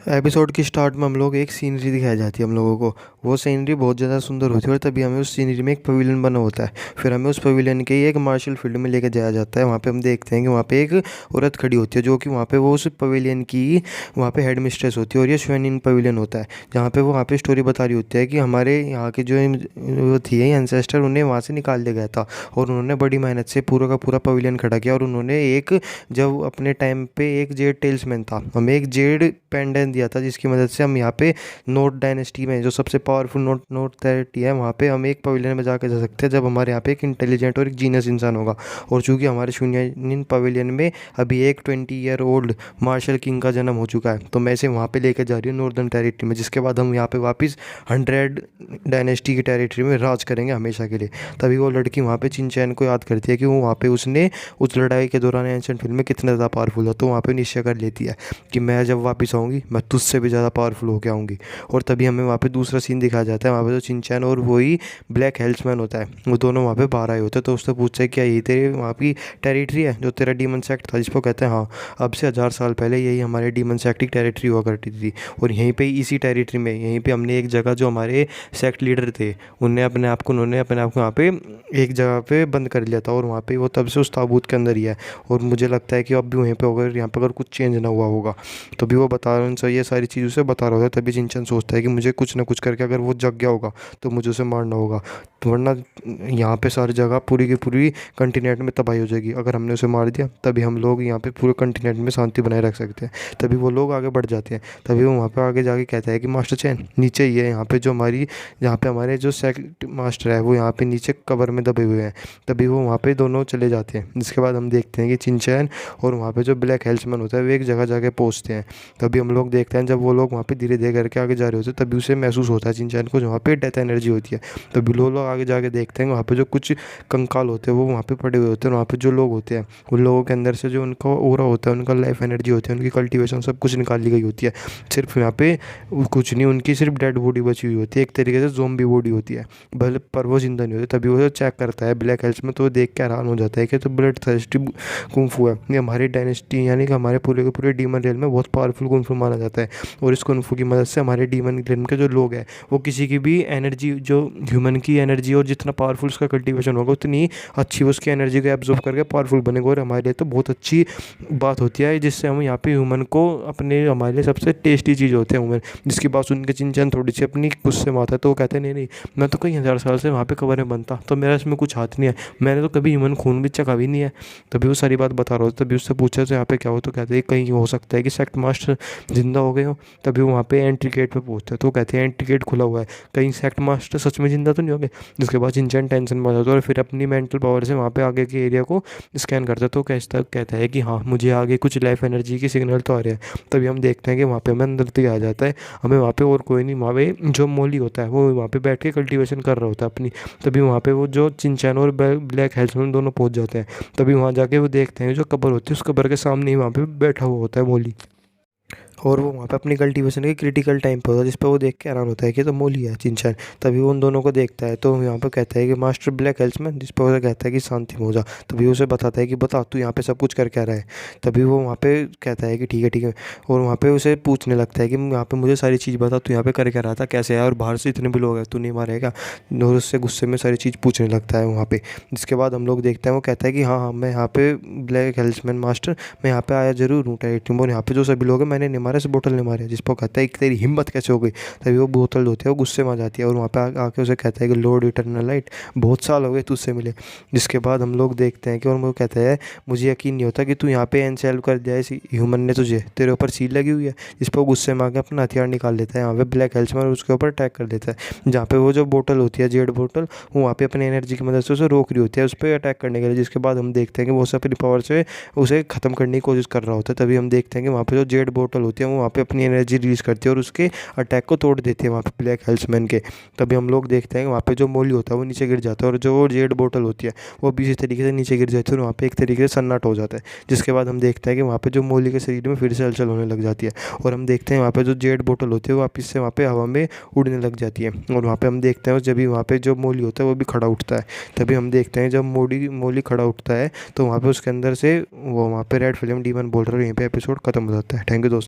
Episode की start में हम लोग एक सीनरी दिखाई जाती है हम लोगों को। वो सीनरी बहुत ज़्यादा सुंदर होती है और तभी हमें उस सीनरी में एक पवेलियन बना होता है। फिर हमें उस पवेलियन के ही एक मार्शल फील्ड में लेकर जाया जाता है। वहाँ पे हम देखते हैं कि वहाँ पे एक औरत खड़ी होती है जो कि वहाँ पे वो उस पवेलियन की वहाँ पे हेड मिस्ट्रेस होती है और ये श्वेनिन पवेलियन होता है जहाँ पे वो वहाँ पे स्टोरी बता रही होती है कि हमारे यहाँ के जो वो थी एंसेस्टर उन्हें वहाँ से निकाल दिया गया था और उन्होंने बड़ी मेहनत से पूरा का पूरा पवेलियन खड़ा किया और उन्होंने एक जब अपने टाइम पे एक जेड टेल्समैन था हमें एक जेड पेंडेंट दिया था जिसकी मदद से हम यहाँ पे नोट डायनेस्टी में जो सबसे पावरफुल नोट नोट थर्टी है वहाँ पे हम एक पवेलियन में जाकर जा सकते हैं जब हमारे यहाँ पे एक इंटेलिजेंट और एक जीनियस इंसान होगा। और चूंकि हमारे शून्यन पवेलियन में अभी एक 20 ईयर ओल्ड मार्शल किंग का जन्म हो चुका है तो मैं इसे वहाँ पे लेकर जा रही हूँ नॉर्दर्न टेरिटरी में, जिसके बाद हम यहाँ पे वापस 100 डायनेस्टी की टेरिटरी में राज करेंगे हमेशा के लिए। तभी वो लड़की वहाँ पे चिनचैन को याद करती है कि वो वहाँ पे उसने उस लड़ाई के दौरान एंशिएंट फील्ड में कितना ज़्यादा पावरफुल था, तो वहाँ पे निश्चय कर लेती है कि मैं जब वापस आऊँगी मैं तुझसे भी ज़्यादा पावरफुल होकर आऊँगी। और तभी हमें वहाँ पे दूसरा सीन दिखाया जाता है। वहाँ पे जो चिनचैन और वही ब्लैक हेल्समैन होता है वो दोनों वहाँ पे बाहर आए होते हैं। तो उससे पूछता है क्या यही तेरे वहाँ की टेरिटरी है जो तेरा डीमन सेक्ट था, जिसको कहते हैं हाँ, अब से 1000 साल पहले यही हमारे डीमन सेक्ट की टेरिटरी हुआ करती थी। और यहीं पे इसी टेरिटरी में यहीं पे हमने एक जगह जो हमारे सेक्ट लीडर थे उन्होंने अपने आप को वहाँ पे एक जगह पे बंद कर लिया था और वहाँ पे वो तब से उस ताबूत के अंदर ही है। और मुझे लगता है कि अब भी वहीं पे अगर यहाँ पे अगर कुछ चेंज ना हुआ होगा तो भी वो बता रहा है, ये सारी चीज़ उसे बता रहा होता है। तभी चिंचन सोचता है कि मुझे कुछ ना कुछ करके अगर वो जग गया होगा तो मुझे उसे मारना होगा, तो वरना यहाँ पे सारी जगह पूरी की पूरी कंटिनेंट में तबाही हो जाएगी। अगर हमने उसे मार दिया तभी हम लोग यहाँ पे पूरे कंटिनेंट में शांति बनाए रख सकते हैं। तभी वो लोग आगे बढ़ जाते हैं। तभी वो वहाँ पे आगे जाके कहता है कि मास्टर चैन नीचे ही है, यहाँ पे हमारे जो सेक्ट मास्टर है वो यहाँ पे नीचे कवर में दबे हुए हैं। तभी वो वहाँ पे दोनों चले जाते हैं, जिसके बाद हम देखते हैं कि चिंचैन और वहाँ पे जो ब्लैक हेल्समैन होता है वो एक जगह जाके पहुँचते हैं। तभी हम लोग देखते हैं जब वो लोग वहाँ पे धीरे धीरे करके आगे जा रहे होते हैं तभी उसे महसूस होता है चिंचैन को वहाँ पे डेथ एनर्जी होती है। तभी लोग आगे जाके देखते हैं वहाँ पे जो कुछ कंकाल होते हैं वो वहाँ पे पड़े हुए होते हैं। वहाँ पे जो लोग होते हैं उन लोगों के अंदर से जो उनका ओरा होता है, उनका लाइफ एनर्जी होती है, उनकी कल्टीवेशन सब कुछ निकाल ली गई होती है। सिर्फ यहाँ पे कुछ नहीं, उनकी सिर्फ डेड बॉडी बची हुई होती है, एक तरीके से ज़ोंबी बॉडी होती है, भले पर वो जिंदा नहीं होती। तभी वो चेक करता है ब्लैक हेल्स में तो वो देख के हैरान हो जाता है कि तो ब्लड थर्स्टी कुंफू है, ये हमारी डायनेस्टी यानी कि हमारे पूरे के पूरे डीमन रियल में बहुत पावरफुल कुंफू माना जाता है। और इस कुंफू की मदद से हमारे डीमन रियल के जो लोग हैं वो किसी की भी एनर्जी, जो ह्यूमन की एनर्जी और जितना पावरफुल उसका कल्टीवेशन होगा उतनी अच्छी उसकी एनर्जी को एब्जॉर्ब करके पावरफुल बनेगा। और हमारे लिए तो बहुत अच्छी बात होती है जिससे हम यहाँ पे ह्यूमन को अपने हमारे लिए सबसे टेस्टी चीज़ होते हैं ह्यूमन, जिसकी बात सुन के चिंचन थोड़ी सी अपनी गुस्से में आता है। तो वो कहते हैं नहीं नहीं, मैं तो कई 1000 साल से वहाँ पे कवर में बनता तो मेरा इसमें कुछ हाथ नहीं है, मैंने तो कभी ह्यूमन खून भी चखा भी नहीं है। तभी वो सारी बात बता रहा होता। तभी उससे पूछा तो यहाँ पे क्या हो, तो कहते हैं कहीं हो सकता है कि सेक्ट मास्टर जिंदा हो गए हो। तभी वो वहाँ पे एंट्री गेट पे पहुँचते हैं तो कहते हैं एंट्री गेट खुला हुआ है, कहीं सेक्ट मास्टर सच में जिंदा तो नहीं हो गए। जिसके बाद चिंचन टेंशन में आ जाता है और फिर अपनी मेंटल पावर से वहाँ पे आगे के एरिया को स्कैन करता है। तो कहता है कि हाँ मुझे आगे कुछ लाइफ एनर्जी की सिग्नल तो आ रहे हैं। तभी हम देखते हैं कि वहाँ पे हमें अंदर तक आ जाता है, हमें वहाँ पे और कोई नहीं, वहाँ पे जो मोली होता है वो वहाँ पे बैठ के कल्टीवेशन कर रहा होता है अपनी। तभी वहाँ पे वो जो चिंचैन और ब्लैक हेल्समैन दोनों पहुँच जाते हैं। तभी वहाँ जाके वो देखते हैं जो कब्र होती है उस कब्र के सामने ही वहाँ पे बैठा हुआ होता है मोली, और वो वहाँ पे अपनी कल्टीवेशन के क्रिटिकल टाइम पे होता है जिस पर वो देख के हैरान होता है कि तो मोली है चिंचैन। तभी वो उन दोनों को देखता है तो यहाँ पे कहता है कि मास्टर ब्लैक हेल्समैन, जिस पर वो कहता है कि शांति में हो जा। तभी उसे बताता है कि बता तू यहाँ पे सब कुछ कर क्या रहा है। तभी वो वहाँ पे कहता है कि ठीक है ठीक है, और वहाँ पे उसे पूछने लगता है कि यहाँ पे मुझे सारी चीज़ बता, तू यहाँ पे कर क्या रहा था, कैसे है, और बाहर से इतने भी लोग हैं, तू नहीं मारेगा। और उससे गुस्से में सारी चीज़ पूछने लगता है वहाँ पे। जिसके बाद हम लोग देखते हैं वो कहता है कि हाँ हाँ मैं यहाँ पे ब्लैक हेल्समैन मास्टर मैं यहाँ पे आया जरूर हूँ टेरिटरी में, और यहाँ पे जो सभी लोग हैं मैंने नहीं मारा, इस बोतल ने मारे। जिस पर कहता है कि तेरी हिम्मत कैसे हो गई। तभी वो बोतल होती है वो गुस्से में आ जाती है और वहाँ पे आके उसे कहता है कि लॉर्ड इटर्नल लाइट बहुत साल हो गए तुझसे मिले। जिसके बाद हम लोग देखते हैं कि और वो कहता है मुझे यकीन नहीं होता कि तू यहाँ पे एनसेल कर दिया इस ह्यूमन ने तुझे, तेरे ऊपर सील लगी हुई है। जिस पर गुस्से में आके अपना हथियार निकाल लेता है यहाँ पे ब्लैक हेल्समैन और उसके ऊपर अटैक कर देता है। जहाँ पे वो जो बोतल होती है जेड बोतल वो वहाँ पे अपनी एनर्जी की मदद से उसे रोक रही होती है उस पर अटैक करने के लिए। जिसके बाद हम देखते हैं कि वो उसे अपनी पावर से उसे ख़त्म करने की कोशिश कर रहा होता है। तभी हम देखते हैं कि वहाँ पे जो जेड बोतल होती है वो वहाँ पे अपनी एनर्जी रिलीज करती है और उसके अटैक को तोड़ देती है वहाँ पे ब्लैक हेल्समैन के। तभी हम लोग देखते हैं कि वहाँ पे जो मोली होता है वो नीचे गिर जाता है और जो जेड बोतल होती है वो भी इसी तरीके से नीचे गिर जाती है और वहाँ पे एक तरीके से सन्नाटा हो जाता है। जिसके बाद हम देखते हैं कि वहाँ पे जो मोली के शरीर में फिर से हलचल होने लग जाती है और हम देखते हैं वहाँ पे जो जेड बोतल होती है वो वापस से वहाँ पे हवा में उड़ने लग जाती है। और वहाँ पे हम देखते हैं जब भी वहाँ पे जो मोली होता है वो भी खड़ा उठता है। तभी हम देखते हैं जब मोली खड़ा उठता है तो वहाँ पे उसके अंदर से वो वहाँ पे रेड फिल्म डीमन बोल रहा है। यहीं पे एपिसोड खत्म हो जाता है। थैंक यू दोस्तों।